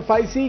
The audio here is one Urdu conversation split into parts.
FIC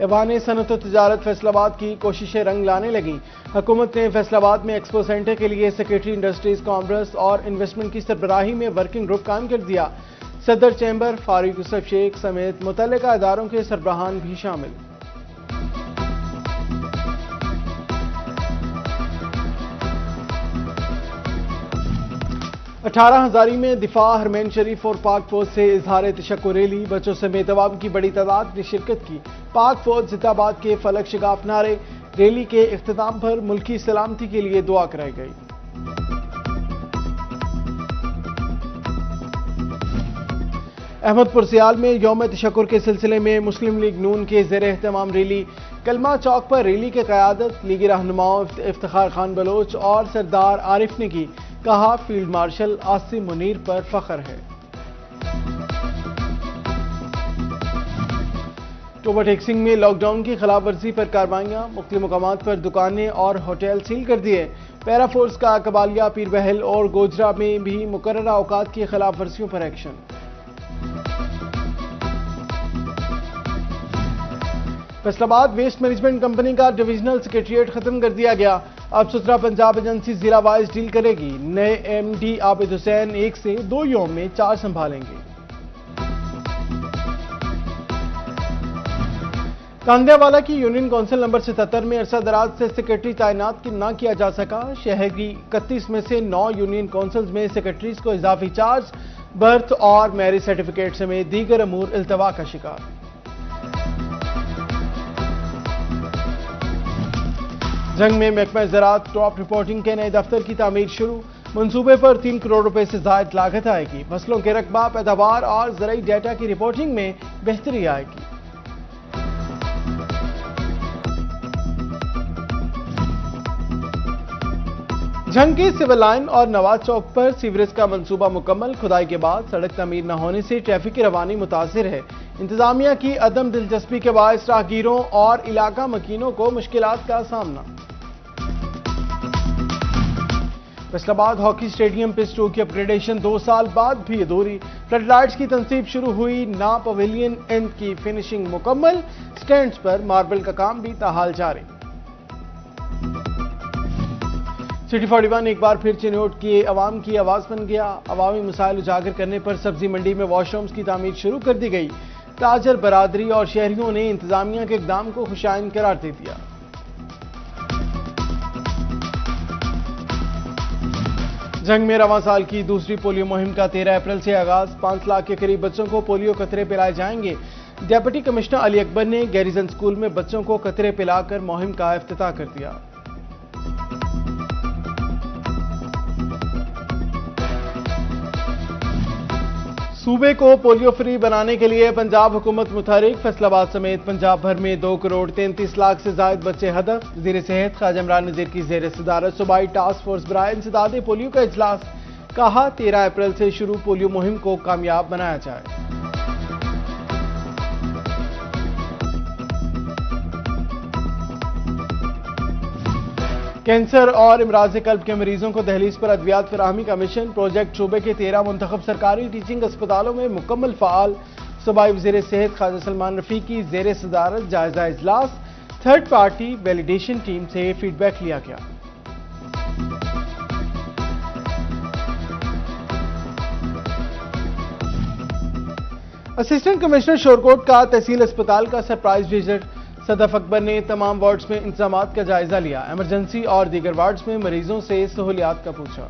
ایوان صنعت و تجارت فیصل آباد کی کوششیں رنگ لانے لگیں. حکومت نے فیصل آباد میں ایکسپو سینٹر کے لیے سیکریٹری انڈسٹریز کامرس اور انویسٹمنٹ کی سربراہی میں ورکنگ گروپ قائم کر دیا. صدر چیمبر فاروق یوسف شیخ سمیت متعلقہ اداروں کے سربراہان بھی شامل. اٹھارہ ہزاری میں دفاع حرمین شریف اور پاک فوج سے اظہار تشکر ریلی. بچوں سمیت عوام کی بڑی تعداد نے شرکت کی. پاک فوج زندہ باد کے فلک شگاف نعرے. ریلی کے اختتام پر ملکی سلامتی کے لیے دعا کرائی گئی. احمد پور سیال میں یوم تشکر کے سلسلے میں مسلم لیگ نون کے زیر اہتمام ریلی. کلمہ چوک پر ریلی کی قیادت لیگی رہنماؤں افتخار خان بلوچ اور سردار عارف نے کی. کہا فیلڈ مارشل عاصم منیر پر فخر ہے. اوور ٹیکسنگ میں لاک ڈاؤن کی خلاف ورزی پر کارروائیاں. مختلف مقامات پر دکانیں اور ہوٹل سیل کر دیے. پیرا فورس کا قبالیہ پیر بہل اور گوجرا میں بھی مقررہ اوقات کی خلاف ورزیوں پر ایکشن. فیصل آباد ویسٹ مینجمنٹ کمپنی کا ڈویژنل سیکریٹریٹ ختم کر دیا گیا. اب سترہ پنجاب ایجنسی ضلع وائز ڈیل کرے گی. نئے ایم ڈی عابد حسین 1 سے 2 یوم میں 4 سنبھالیں گے. کاندیا والا کی یونین کونسل نمبر 77 میں عرصہ دراز سے سیکریٹری تعینات نہ کیا جا سکا. شہر کی 31 میں سے 9 یونین کونسلز میں سیکریٹریز کو اضافی چارج، برتھ اور میرج سرٹیفکیٹ سمیت دیگر امور التوا کا شکار. جنگ میں محکمہ زراعت ٹاپ رپورٹنگ کے نئے دفتر کی تعمیر شروع. منصوبے پر 3 کروڑ روپے سے زائد لاگت آئے گی. فصلوں کے رقبہ، پیداوار اور زرعی ڈیٹا کی رپورٹنگ میں بہتری آئے گی. جنگ کی سول لائن اور نواز چوک پر سیوریج کا منصوبہ مکمل. کھدائی کے بعد سڑک تعمیر نہ ہونے سے ٹریفک کی روانی متاثر ہے. انتظامیہ کی عدم دلچسپی کے باعث راہگیروں اور علاقہ مکینوں کو مشکلات کا سامنا. فیصل آباد ہاکی اسٹیڈیم پچ 2 کی اپ گریڈیشن 2 سال بعد بھی ادھوری. فلڈ لائٹس کی تنصیب شروع ہوئی. نا پویلین اینڈ کی فنشنگ مکمل. سٹینڈز پر ماربل کا کام بھی تاحال جاری. سٹی 41 ایک بار پھر چنوٹ کی عوام کی آواز بن گیا. عوامی مسائل اجاگر کرنے پر سبزی منڈی میں واش رومز کی تعمیر شروع کر دی گئی. تاجر برادری اور شہریوں نے انتظامیہ کے اقدام کو خوشائند قرار دے دیا. جنگ میں رواں سال کی دوسری پولیو مہم کا 13 اپریل سے آغاز. 5 لاکھ کے قریب بچوں کو پولیو قطرے پلائے جائیں گے. ڈپٹی کمشنر علی اکبر نے گیریزن اسکول میں بچوں کو قطرے پلا کر مہم کا افتتاح کر دیا. صوبے کو پولیو فری بنانے کے لیے پنجاب حکومت متحرک. فیصل آباد سمیت پنجاب بھر میں 2 کروڑ 33 لاکھ سے زائد بچے ہدف. وزیر صحت خواجہ عمران نذیر کی زیر صدارت صوبائی ٹاسک فورس برائے انسداد پولیو کا اجلاس. کہا 13 اپریل سے شروع پولیو مہم کو کامیاب بنایا جائے. کینسر اور امراض قلب کے مریضوں کو دہلیز پر ادویات فراہمی کا مشن. پروجیکٹ صوبے کے 13 منتخب سرکاری ٹیچنگ اسپتالوں میں مکمل فعال. صوبائی وزیر صحت خواجہ سلمان رفیع کی زیر صدارت جائزہ اجلاس. تھرڈ پارٹی ویلیڈیشن ٹیم سے فیڈ بیک لیا گیا. اسسٹنٹ کمشنر شورکوٹ کا تحصیل اسپتال کا سرپرائز وزٹ. صدف اکبر نے تمام وارڈز میں انتظامات کا جائزہ لیا. ایمرجنسی اور دیگر وارڈز میں مریضوں سے سہولیات کا پوچھا.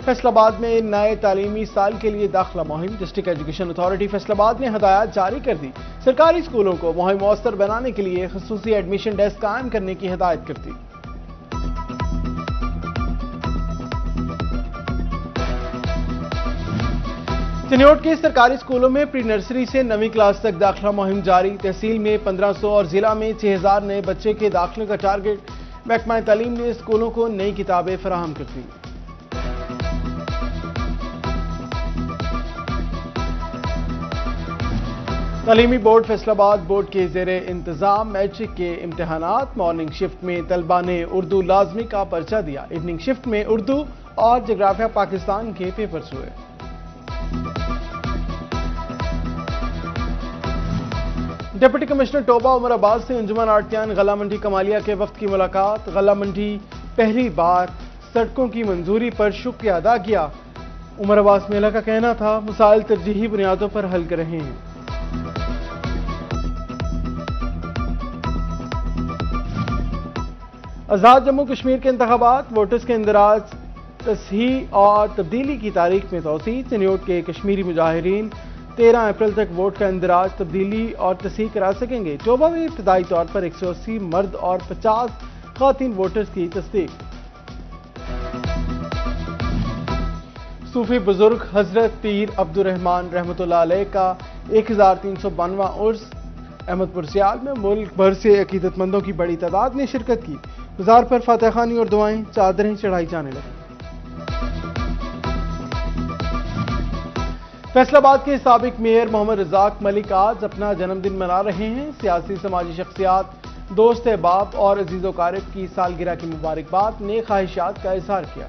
فیصل آباد میں نئے تعلیمی سال کے لیے داخلہ مہم. ڈسٹرکٹ ایجوکیشن اتھارٹی فیصل آباد نے ہدایات جاری کر دی. سرکاری اسکولوں کو مہم مؤثر بنانے کے لیے خصوصی ایڈمیشن ڈیسک قائم کرنے کی ہدایت کر دی. چنوٹ کے سرکاری اسکولوں میں پری نرسری سے 9ویں کلاس تک داخلہ مہم جاری. تحصیل میں 1500 اور ضلع میں 6000 نئے بچے کے داخلے کا ٹارگٹ. محکمہ تعلیم نے اسکولوں کو نئی کتابیں فراہم کر دی. تعلیمی بورڈ فیصل آباد بورڈ کے زیر انتظام میٹرک کے امتحانات. مارننگ شفٹ میں طلبہ نے اردو لازمی کا پرچہ دیا. ایوننگ شفٹ میں اردو اور جغرافیہ پاکستان کے پیپرز ہوئے. ڈپٹی کمشنر ٹوبہ عمر عباس سے انجمن آڑتیان غلہ منڈی کمالیہ کے وفد کی ملاقات۔ غلہ منڈی پہلی بار سڑکوں کی منظوری پر شکریہ ادا کیا۔ عمر عباس میلہ کا کہنا تھا مسائل ترجیحی بنیادوں پر حل کر رہے ہیں۔ آزاد جموں کشمیر کے انتخابات، ووٹرز کے اندراج تصحیح اور تبدیلی کی تاریخ میں توسیع۔ چنیوٹ کے کشمیری مظاہرین 13 اپریل تک ووٹ کا اندراج، تبدیلی اور تصحیح کرا سکیں گے۔ ٹوبہ میں ابتدائی طور پر 180 مرد اور 50 خواتین ووٹرز کی تصدیق۔ صوفی بزرگ حضرت پیر عبد الرحمن رحمۃ اللہ علیہ کا 1392واں عرس احمد پور سیال میں ملک بھر سے عقیدت مندوں کی بڑی تعداد نے شرکت کی۔ مزار پر فاتح خوانی اور دعائیں، چادریں چڑھائی جانے لگیں۔ فیصل آباد کے سابق میئر محمد رزاق ملک آج اپنا جنم دن منا رہے ہیں۔ سیاسی سماجی شخصیات، دوست احباب اور عزیز و اقارب کی سالگرہ کی مبارکباد، نیک خواہشات کا اظہار کیا۔